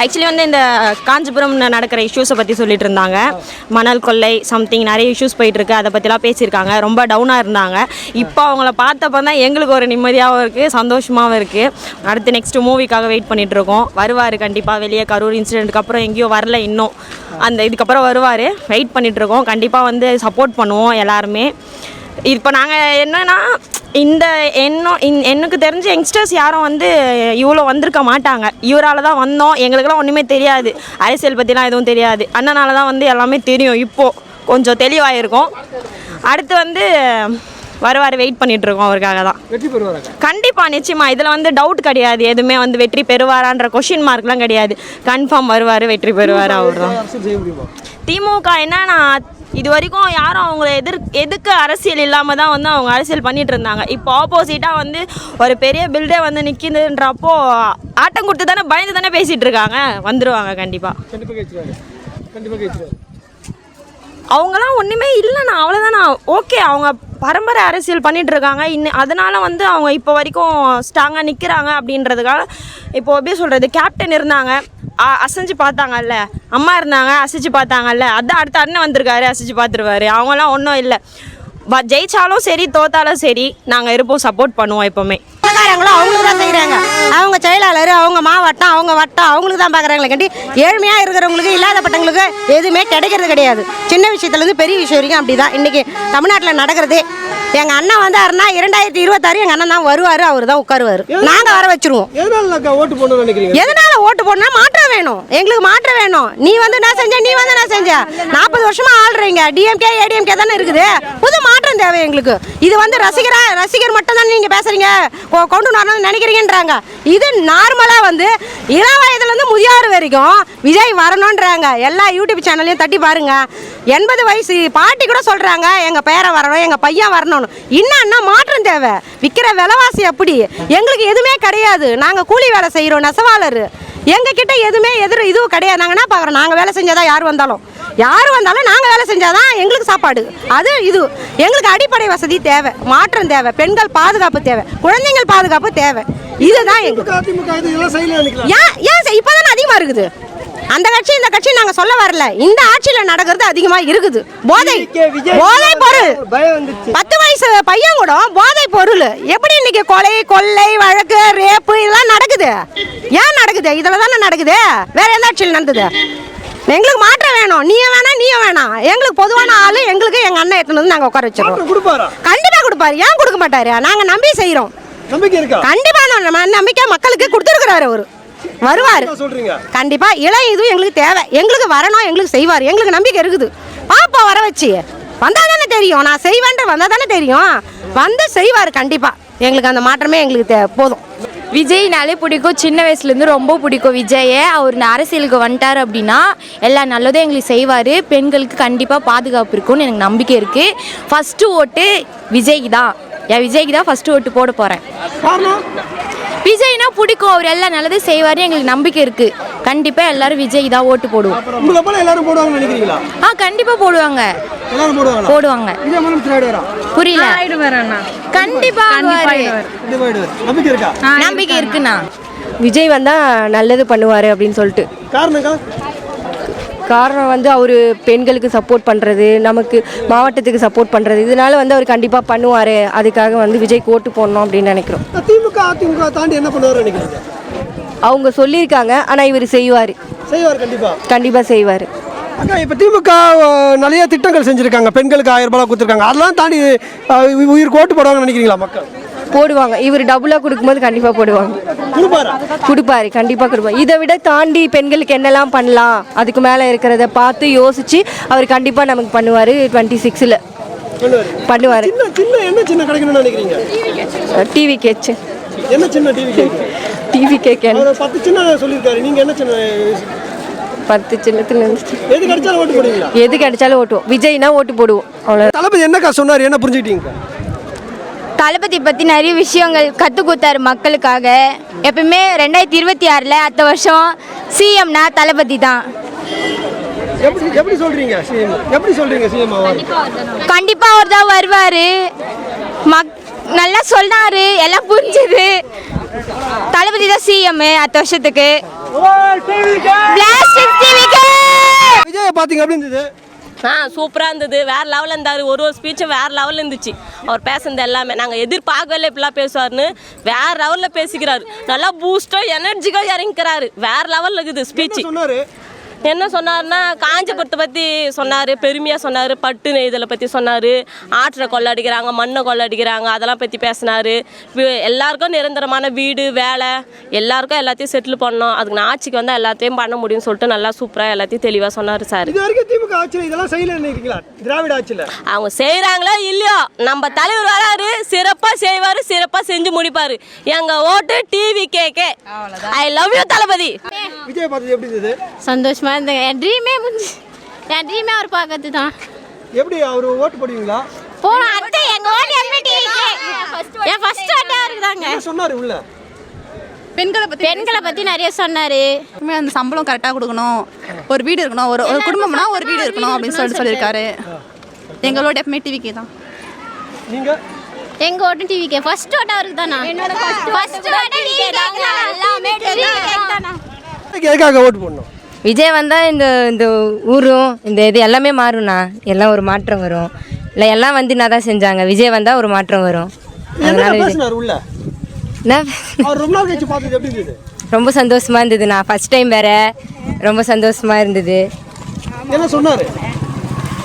Actually வந்து இந்த காஞ்சிபுரம் நடக்கிற இஷ்யூஸை பற்றி சொல்லிட்டு இருந்தாங்க. மணல் கொள்ளை சம்திங் நிறைய இஷ்யூஸ் போயிட்டுருக்கு, அதை பற்றிலாம் பேசியிருக்காங்க. ரொம்ப டவுனாக இருந்தாங்க. இப்போ அவங்கள பார்த்தப்ப தான் எங்களுக்கு ஒரு நிம்மதியாகவும் இருக்குது, சந்தோஷமாகவும் இருக்குது. அடுத்து நெக்ஸ்ட்டு மூவிக்காக வெயிட் பண்ணிகிட்ருக்கோம். வருவார் கண்டிப்பாக. வெளியே கரூர் இன்சிடென்ட்டுக்கு அப்புறம் எங்கேயும் வரல இன்னும். இதுக்கப்புறம் வருவார், வெயிட் பண்ணிகிட்ருக்கோம். கண்டிப்பாக வந்து சப்போர்ட் பண்ணுவோம் எல்லாருமே. இப்போ நாங்கள் என்னென்னா எனக்கு தெரிஞ்ச யங்ஸ்டர்ஸ் யாரும் வந்து இவ்வளோ வந்திருக்க மாட்டாங்க. இவரால் தான் வந்தோம். எங்களுக்கெல்லாம் ஒன்றுமே தெரியாது, அரசியல் பற்றிலாம் எதுவும் தெரியாது. அண்ணனால தான் வந்து எல்லாமே தெரியும். இப்போது கொஞ்சம் தெளிவாகிருக்கும். அடுத்து வந்து வருவார், வெயிட் பண்ணிகிட்ருக்கோம் அவருக்காக தான். வெற்றி பெறுவார் கண்டிப்பாக, நிச்சயமாக. இதில் வந்து டவுட் கிடையாது. எதுவுமே வந்து வெற்றி பெறுவாரான்ற கொஷின் மார்க்லாம் கிடையாது. கன்ஃபார்ம் வருவார், வெற்றி பெறுவார். அவர் தான். திமுக என்னன்னா இது வரைக்கும் யாரும் அவங்கள எதுக்கு அரசியல் இல்லாமல் தான் வந்து அவங்க அரசியல் பண்ணிட்டு இருந்தாங்க. இப்போ ஆப்போசிட்டாக வந்து ஒரு பெரிய பில்டே வந்து நிற்கிதுன்றப்போ ஆட்டம் கொடுத்து தானே, பயந்து தானே பேசிகிட்டு இருக்காங்க. வந்துடுவாங்க கண்டிப்பாக. அவங்களாம் ஒன்றுமே இல்லைண்ணா, அவ்வளோதாண்ணா. ஓகே, அவங்க பரம்பரை அரசியல் பண்ணிகிட்டு இருக்காங்க. அதனால் வந்து அவங்க இப்போ வரைக்கும் ஸ்ட்ராங்காக நிற்கிறாங்க அப்படின்றதுக்காக. இப்போது எப்படி சொல்கிறது, கேப்டன் இருந்தாங்க, அசைஞ்சு பார்த்தாங்கல்ல. அம்மா இருந்தாங்க, அசைச்சு பார்த்தாங்கல்ல. அதான் அடுத்த அண்ணன் வந்திருக்காரு, அசைச்சு பார்த்துருவாரு. அவங்களாம் ஒன்றும் இல்லை. ஜெயிச்சாலும் சரி தோத்தாலும் சரி நாங்கள் இருப்போம், சப்போர்ட் பண்ணுவோம் எப்போவுமே. அவங்களுக்கு தான் செய்கிறாங்க. அவங்க செயலாளர், அவங்க மாவட்டம், அவங்க வட்டம், அவங்களுக்கு தான் பார்க்குறாங்களே கண்டி ஏழ்மையாக இருக்கிறவங்களுக்கு, இல்லாதப்பட்டவங்களுக்கு எதுவுமே கிடைக்கிறது கிடையாது. சின்ன விஷயத்துலேருந்து பெரிய விஷயம் வரைக்கும் அப்படி தான் இன்றைக்கி தமிழ்நாட்டில் நடக்கிறதே. எங்கள் அண்ணன் வந்தாருன்னா 2026 எங்கள் அண்ணன் தான் வருவார், அவர் தான் உட்காருவார். நாங்கள் வர வச்சுருவோம். எதனால் ஓட்டு போடணும்னா மாற்றம் வேணும், எங்களுக்கு மாற்றம் வேணும். நீ வந்து நான் செஞ்சேன், நீ வந்து நான் செஞ்சேன். 40 வருஷமாக ஆள்றீங்க, டிஎம்கே ஏடிஎம்கே தானே இருக்குது. புது மாற்றம் தேவை எங்களுக்கு. இது வந்து ரசிகர் மட்டும் தானே நீங்கள் பேசுகிறீங்க, கொண்டு வரணும்னு நினைக்கிறீங்கன்றாங்க. இது நார்மலாக வந்து இளம் வயதுலேருந்து முதியோர் வரைக்கும் விஜய் வரணுன்றாங்க. எல்லா யூடியூப் சேனல்லையும் தட்டி பாருங்க. 80 வயசு பாட்டி கூட சொல்கிறாங்க, எங்கள் பேரை வரணும், எங்கள் பையன் வரணும். இன்னும் மாற்றம் தேவை. விற்கிற விலைவாசி அப்படி எங்களுக்கு எதுவுமே கிடையாது. நாங்கள் கூலி வேலை செய்கிறோம், நெசவாளர். எங்ககிட்ட எதுவுமே இதுவும் கிடையாது. நாங்கள் என்ன பார்க்குறோம், நாங்கள் வேலை செஞ்சாதான் யார் வந்தாலும் நாங்கள் வேலை செஞ்சாதான் எங்களுக்கு சாப்பாடு. அது இது எங்களுக்கு அடிப்படை வசதி தேவை, மாற்றம் தேவை, பெண்கள் பாதுகாப்பு தேவை, குழந்தைகள் பாதுகாப்பு தேவை. இதுதான் எங்களுக்கு. ஏன் இப்போதானே அதிகமாக இருக்குது. அந்த கட்சி இந்த கட்சி நாங்கள் சொல்ல வரல. இந்த ஆட்சியில் நடக்கிறது அதிகமாக இருக்குது. போதை பொருள் 10 வயசு பையன் கூட போதை பொருள். எப்படி இன்னைக்கு கொலை கொள்ளை வழக்கு ரேப்பு இதெல்லாம் நடக்குது? ஏன் நடக்குது? இதில் தானே நடக்குது. வேற எந்த ஆட்சியில் நடந்தது? எங்களுக்கு மாற்றம் வேணும். நீயும் வேணாம். எங்களுக்கு பொதுவான ஆளு, எங்களுக்கு எங்கள் அண்ணன் எடுத்துன்னு வந்து நாங்கள் உட்கார வச்சிருக்கோம். கண்டிப்பாக கொடுப்பாரு. ஏன் கொடுக்க மாட்டாரு? நாங்கள் நம்பி செய்கிறோம். கண்டிப்பாக நம்பிக்கை மக்களுக்கு கொடுத்துருக்கிறாரு. அவர் வருவார் கண்டிப்பா. இளம் இதுவும் எங்களுக்கு தேவை. எங்களுக்கு வரணும், எங்களுக்கு செய்வார். எங்களுக்கு நம்பிக்கை இருக்குது. பாப்பா வர வச்சு வந்தால் தானே தெரியும். நான் செய்வேன் வந்தால் தானே தெரியும். வந்து செய்வார் கண்டிப்பா. எங்களுக்கு அந்த மாற்றமே எங்களுக்கு போதும். விஜய்னாலே பிடிக்கும். சின்ன வயசுலேருந்து ரொம்ப பிடிக்கும் விஜயை. அவர் அரசியலுக்கு வந்துட்டார் அப்படின்னா எல்லா நல்லதும் எங்களுக்கு செய்வார். பெண்களுக்கு கண்டிப்பாக பாதுகாப்பு இருக்கும்னு எனக்கு நம்பிக்கை இருக்குது. ஃபஸ்ட்டு ஓட்டு விஜய்க்கு தான். விஜய்க்கு தான் ஃபஸ்ட்டு ஓட்டு போட போகிறேன். விஜய்னா பிடிக்கும், அவர் எல்லாம் நல்லதும் செய்வார், எங்களுக்கு நம்பிக்கை இருக்குது. கண்டிப்பாக எல்லாரும் விஜய் தான் ஓட்டு போடுவோம். கண்டிப்பாக போடுவாங்க. புரியல. கண்டிப்பாக நம்பிக்கை இருக்குண்ணா. விஜய் வந்தால் நல்லது பண்ணுவார் அப்படின்னு சொல்லிட்டு. காரணம் வந்து அவர் பெண்களுக்கு சப்போர்ட் பண்ணுறது, நமக்கு மாவட்டத்துக்கு சப்போர்ட் பண்ணுறது, இதனால வந்து அவர் கண்டிப்பாக பண்ணுவார். அதுக்காக வந்து விஜய்க்கு ஓட்டு போடணும் அப்படின்னு நினைக்கிறோம். அதிமுக தாண்டி என்ன பண்ணுவார் நினைக்கிறீங்க? அவங்க சொல்லியிருக்காங்க, ஆனால் இவர் செய்வார். கண்டிப்பாக செய்வார். அக்கா, இப்போ திமுக நிறைய திட்டங்கள் செஞ்சுருக்காங்க. பெண்களுக்கு 1000 ரூபாய் கொடுத்துருக்காங்க. அதெல்லாம் தாண்டி உயிருக்கு ஓட்டு போடுவாங்கன்னு நினைக்கிறீங்களா? மக்கள் போடுவாங்க. இவர் டபுளாக கொடுக்கும்போது கண்டிப்பாக போடுவாங்க. கொடுப்பாரு, கண்டிப்பாக கொடுப்பாரு. இதை விட தாண்டி பெண்களுக்கு என்னெல்லாம் பண்ணலாம், அதுக்கு மேலே இருக்கிறத பார்த்து யோசித்து அவர் கண்டிப்பாக நமக்கு பண்ணுவார். 26ல் பண்ணுவார். டிவி கேட்ச் டிவி கேட்க 10 சின்னத்தில் எது கிடைச்சாலும் ஓட்டுவோம். விஜய்னா ஓட்டு போடுவோம். அவ்வளோ. தளபதி என்னக்கா சொன்னார், என்ன புரிஞ்சுக்கிட்டீங்க? தளபதி பற்றி நிறைய விஷயங்கள் கற்றுக் கொடுத்தாரு மக்களுக்காக. எப்பவுமே 2026ல் அடுத்த வருஷம் சிஎம்னா தளபதி தான். எப்படி சொல்றீங்க? சிஎம் கண்டிப்பா அவர் தான் வருவாரு. நல்லா சொன்னாரு, எல்லாம் புரிஞ்சுது. தளபதி தான் சிஎம் அடுத்த வருஷத்துக்கு. விஜயை பார்த்தீங்க எப்படி இருந்தது? சூப்பராக இருந்தது. வேறு லெவலில் இருந்தார். ஒரு ஸ்பீச்சும் வேறு லெவலில் இருந்துச்சு. அவர் பேசுனது எல்லாமே நாங்கள் எதிர்பார்க்கவே இப்படிலாம் பேசுவார்னு வேறு லெவலில் பேசிக்கிறாரு. நல்லா பூஸ்டாக எனர்ஜிக்காக இறங்கிக்கிறாரு. வேறு லெவலில் இருக்குது ஸ்பீச்சு. சொன்னாரு என்ன சொன்னார்னா காஞ்சிபுரத்தை பற்றி சொன்னார். பெருமையாக சொன்னார். பட்டு நெய்தலை பற்றி சொன்னார். ஆற்றை கொள்ளடிக்கிறாங்க, மண்ணை கொள்ளடிக்கிறாங்க, அதெல்லாம் பற்றி பேசினார். எல்லாருக்கும் நிரந்தரமான வீடு வேலை எல்லாருக்கும் எல்லாத்தையும் செட்டில் பண்ணோம். அதுக்கு நான் ஆட்சிக்கு வந்தால் எல்லாத்தையும் பண்ண முடியும்னு சொல்லிட்டு நல்லா சூப்பராக எல்லாத்தையும் தெளிவாக சொன்னார் சார். இது வரைக்கும் திமுக ஆட்சியில் இதெல்லாம் செய்யல நினைக்கிறீங்களா? திராவிட ஆட்சியில் அவங்க செய்கிறாங்களோ இல்லையோ நம்ம தலைவர் வராரு, சிறப்பாக செய்வார், சிறப்பாக செஞ்சு முடிப்பார். எங்கள் ஓட்டு டிவி கேக்கே. ஐ லவ் யூ தளபதி. விஜய் பார்த்தது எப்படி இருந்தது? சந்தோஷமா இருந்தேங்க. என் ட்ரீமே அவர் பார்க்கறது தான். எப்படி அவர் ஓட்டு போடுவீங்களா? போனோம் அடுத்து எங்க ஓட்டு எம்எல்ஏக்கு. என் ஃபர்ஸ்ட் ஓட்டு அவருக்கு தாங்க. என்ன சொன்னாரு உள்ள? பெண்களை பத்தி நிறைய சொன்னாரு. அந்த சம்பளம் கரெக்டாக கொடுக்கணும், ஒரு வீடு இருக்கணும், ஒரு ஒரு குடும்பம்னா ஒரு வீடு இருக்கணும் அப்படின்னு சொல்லியிருக்காரு. எங்களோட எப்பவுமே டிவிக்கு தான். நீங்க எங்க ஓட்டு டிவிக்கு. ஃபர்ஸ்ட் ஓட்டு அவருக்கு தானா? ஃபர்ஸ்ட் ஓட்டு டிவிக்கு தாங்க. எல்லாமே டிவிக்கு தானா? எதுக்காக ஓட்டு போடணும்? விஜய் வந்தால் இந்த ஊரும் இந்த இது எல்லாமே மாறும்ண்ணா. எல்லாம் ஒரு மாற்றம் வரும். இல்லை எல்லாம் வந்து என்ன தான் செஞ்சாங்க. விஜய் வந்தால் ஒரு மாற்றம் வரும். என்ன பேசினாரு உள்ள? நான் அவர் ரொம்ப நாள் கழிச்சு பார்த்தது எப்படி இருந்தது? ரொம்ப சந்தோஷமாக இருந்தது. நான் ஃபஸ்ட் டைம் வேற ரொம்ப சந்தோஷமாக இருந்தது. என்ன சொன்னாரு?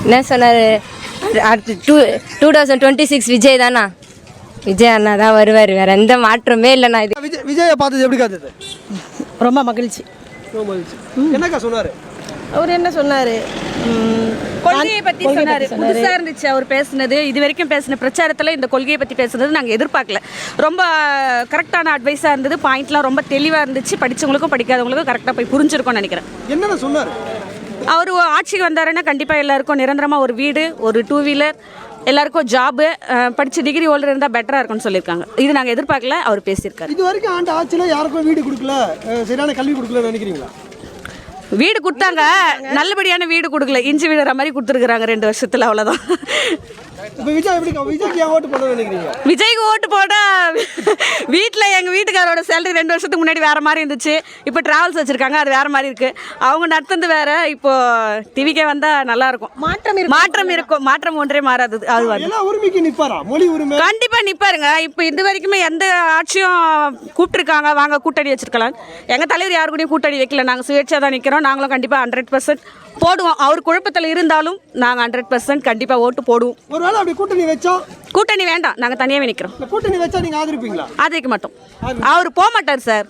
என்ன சொன்னார்? அடுத்து 2026 விஜய் தானா? விஜய் அண்ணா தான் வருவார். வேற எந்த மாற்றமே இல்லைண்ணா. இது விஜயை பார்த்தது எப்படி காத்துது? ரொம்ப மகிழ்ச்சி. என்னக்கா சொன்னாரு? அவர் என்ன சொன்னார்? கொள்கையை பற்றி சொன்னார். புதுசாக இருந்துச்சு அவர் பேசுனது. இது வரைக்கும் பேசின பிரச்சாரத்தில் இந்த கொள்கையை பற்றி பேசுனது நாங்கள் எதிர்பார்க்கல. ரொம்ப கரெக்டான அட்வைஸாக இருந்தது. பாயிண்ட்லாம் ரொம்ப தெளிவாக இருந்துச்சு. படித்தவங்களுக்கும் படிக்காதவங்களுக்கும் கரெக்டாக போய் புரிஞ்சிருக்கும்னு நினைக்கிறேன். என்னென்ன சொன்னார்? அவர் ஆட்சிக்கு வந்தாருன்னா கண்டிப்பாக எல்லாருக்கும் நிரந்தரமாக ஒரு வீடு, ஒரு 2 வீலர், எல்லாருக்கும் ஜாபு, படித்து டிகிரி ஹோல்டர் இருந்தால் பெட்டராக இருக்கும்னு சொல்லியிருக்காங்க. இது நாங்கள் எதிர்பார்க்கல. அவர் பேசியிருக்காரு. இது வரைக்கும் ஆண்டு ஆட்சியில் யாருக்கும் வீடு கொடுக்கல, சரியான கல்வி கொடுக்கலன்னு நினைக்கிறீங்களா? வீடு கொடுத்தாங்க, நல்லபடியான வீடு கொடுக்கல. இஞ்சி விடுற மாதிரி கொடுத்துருக்குறாங்க 2 வருஷத்தில். அவ்வளோதான். இப்போ விஜய் எப்படி? விஜய்க்கு ஏன் ஓட்டு போடணும்னு நினைக்கிறீங்க? விஜய்க்கு ஓட்டு போட வீட்டில் எங்கள் வீட்டுக்காரோட சேலரி 2 வருஷத்துக்கு முன்னாடி வேறு மாதிரி இருந்துச்சு. இப்போ ட்ராவல்ஸ் வச்சுருக்காங்க, அது வேறு மாதிரி இருக்குது. அவங்க நடத்துறது வேறு. இப்போது டிவிக்கே வந்தால் நல்லாயிருக்கும். மாற்றம் இருக்கும். மாற்றம் ஒன்றே மாறாது. அது வந்து எல்லா உரிமைக்கு நிற்பாரா? மொழி உரிமை கண்டிப்பாக நிற்பாருங்க. இப்போ இது வரைக்குமே எந்த ஆட்சியும் கூப்பிட்டுருக்காங்க, வாங்க கூட்டணி வச்சுருக்கலாம். எங்கள் தலைவர் யாரு கூடயும் கூட்டணி வைக்கல. நாங்கள் சுயேட்சையாக தான் நிற்கிறோம். நாங்களும் கண்டிப்பாக 100% போடுவோம். அவர் குழப்பத்தில் இருந்தாலும் நாங்கள் 100% கண்டிப்பாக ஓட்டு போடுவோம். ஒருவேளை அப்படி கூட்டணி வச்சா? கூட்டணி வேண்டாம், நாங்கள் தனியாகவே நிற்கிறோம். கூட்டணி வச்சா நீங்கள் ஆதரிப்பீங்களா? ஆதரிக்க மாட்டோம். அவர் போக மாட்டார் சார்.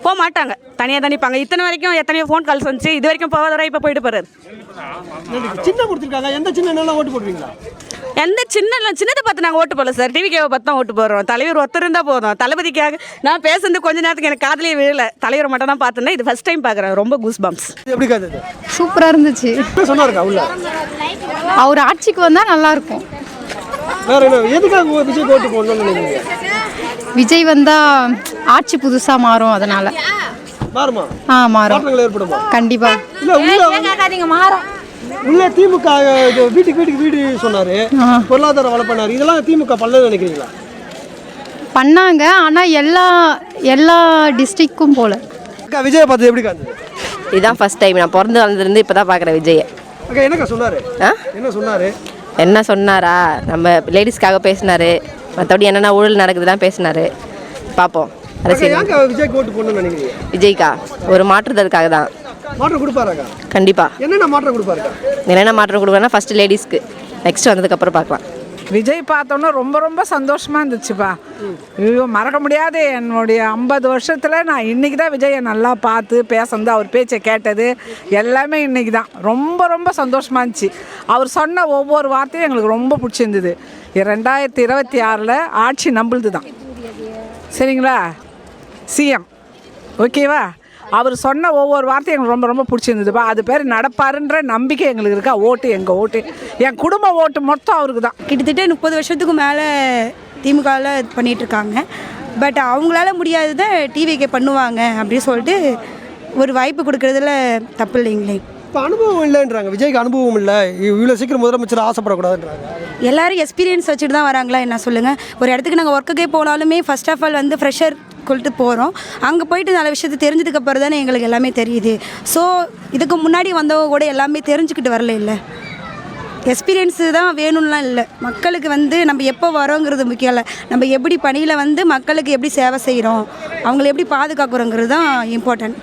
போக மாட்டாங்க. தனியாக தான் நிற்பாங்க. இத்தனை வரைக்கும் எத்தனையோ ஃபோன் கால்ஸ் வந்துச்சு. இது வரைக்கும் போவதோட இப்போ போயிட்டு போகிறாரு. சின்ன கொடுத்துருக்காங்க. எந்த சின்ன நல்லா ஓட்டு போடுவீங்களா? எந்த சின்னதை பார்த்து நாங்கள் ஓட்டு போடல சார். டிவிக்கேவை பார்த்து தான் ஓட்டு போடுறோம். தலைவர் ஒருத்தர் இருந்தால் போதும். தளபதிக்காக நான் பேசுறது கொஞ்ச நேரத்துக்கு எனக்கு காதலே விழல. தலைவரை மட்டும் தான் பார்த்துருந்தேன். இது ஃபர்ஸ்ட் டைம் பார்க்குறேன். ரொம்ப கூஸ் பம்ப்ஸ். எப்படி காத்துது? சூப்பராக இருந்துச்சு. சொன்னாருக்கா உள்ள? அவர் ஆட்சிக்கு வந்தால் நல்லாயிருக்கும். வேற என்ன? எதுக்காக விஜய் ஓட்டு போடணும்னு நினைக்கிறீங்க? விஜய் வந்தால் ஆட்சி புதுசாக மாறும். அதனால் மாறுமா? மாறும். மாற்றங்கள் ஏற்படுமா? கண்டிப்பாக. இல்லை உள்ள திமுக வீட்டுக்கு வீடு சொன்னாரு, பொருளாதார வளர்ப்பாரு. இதெல்லாம் திமுக பண்ணலன்னு நினைக்கிறீங்களா? பண்ணாங்க. ஆனால் எல்லா டிஸ்ட்ரிக்டும் போல. அக்கா விஜயை பார்த்து எப்படி காத்துது? இதுதான் ஃபர்ஸ்ட் டைம். நான் பிறந்து வளர்ந்துருந்து இப்போ தான் பார்க்குறேன் விஜயை. அக்கா என்னக்கா சொன்னாரு? என்ன சொன்னாரு? என்ன சொன்னாரா? நம்ம லேடிஸ்க்காக பேசினாரு. மற்றபடி என்னென்ன ஊழல் நடக்குதுலாம் பேசினாரு. பார்ப்போம். விஜய்க்கு ஓட்டு போடணும்னு நினைக்கிறீங்க? விஜய்க்கா ஒரு மாற்றுறதுக்காக தான். மாற்றம் கொடுப்பாருக்கா? கண்டிப்பாக. என்னென்ன மாற்றம் கொடுப்பாருக்கா? என்னென்ன மாற்றம் கொடுக்குறேன்னா ஃபஸ்ட்டு லேடிஸ்க்கு, நெக்ஸ்ட் வந்ததுக்கப்புறம் பார்க்கலாம். விஜய் பார்த்தோன்னா ரொம்ப சந்தோஷமாக இருந்துச்சுப்பா. ஐயோ மறக்க முடியாது. என்னுடைய 50 வருஷத்தில் நான் இன்றைக்கி தான் விஜயை நல்லா பார்த்து பேசுனது, அவர் பேச்சை கேட்டது எல்லாமே இன்றைக்கி தான். ரொம்ப சந்தோஷமாக இருந்துச்சு. அவர் சொன்ன ஒவ்வொரு வார்த்தையும் எங்களுக்கு ரொம்ப பிடிச்சிருந்தது. 2026 ஆட்சி நம்பளுது தான். சரிங்களா? சிஎம் ஓகேவா? அவர் சொன்ன ஒவ்வொரு வார்த்தையும் எங்களுக்கு ரொம்ப பிடிச்சிருந்ததுப்பா. அது பேர் நடப்பாருன்ற நம்பிக்கை எங்களுக்கு இருக்கா. ஓட்டு எங்கள் ஓட்டு, என் குடும்ப ஓட்டு மொத்தம் அவருக்கு தான். கிட்டத்தட்ட 30 வருஷத்துக்கு மேலே திமுகவில் இது பண்ணிகிட்ருக்காங்க. பட் அவங்களால முடியாததை டிவிக்கே பண்ணுவாங்க அப்படின்னு சொல்லிட்டு ஒரு வாய்ப்பு கொடுக்குறதுல தப்பு இல்லைங்களே. இப்போ அனுபவம் இல்லைன்றாங்க. விஜய்க்கு அனுபவம் இல்லை, இவ்வளோ சீக்கிரம் முதலமைச்சர் ஆசைப்படக்கூடாதுன்றாங்க. எல்லோரும் எக்ஸ்பீரியன்ஸ் வச்சுட்டு தான் வராங்களா என்ன சொல்லுங்கள்? ஒரு இடத்துக்கு நாங்கள் ஒர்க்குக்கே போனாலுமே ஃபர்ஸ்ட் ஆஃப் ஆல் வந்து ஃப்ரெஷர் சொல்லிட்டு போகிறோம். அங்கே போயிட்டு நல்ல விஷயத்தை தெரிஞ்சதுக்கப்புறம் தானே எங்களுக்கு எல்லாமே தெரியுது. ஸோ இதுக்கு முன்னாடி வந்தவங்க கூட எல்லாமே தெரிஞ்சுக்கிட்டு வரல இல்லை. எக்ஸ்பீரியன்ஸு தான் வேணும்லாம் இல்லை. மக்களுக்கு வந்து நம்ம எப்போ வரோங்கிறது முக்கியம் இல்லை, நம்ம எப்படி பணியில் வந்து மக்களுக்கு எப்படி சேவை செய்கிறோம், அவங்கள எப்படி பாதுகாக்கிறோங்கிறது தான் இம்பார்ட்டன்ட்.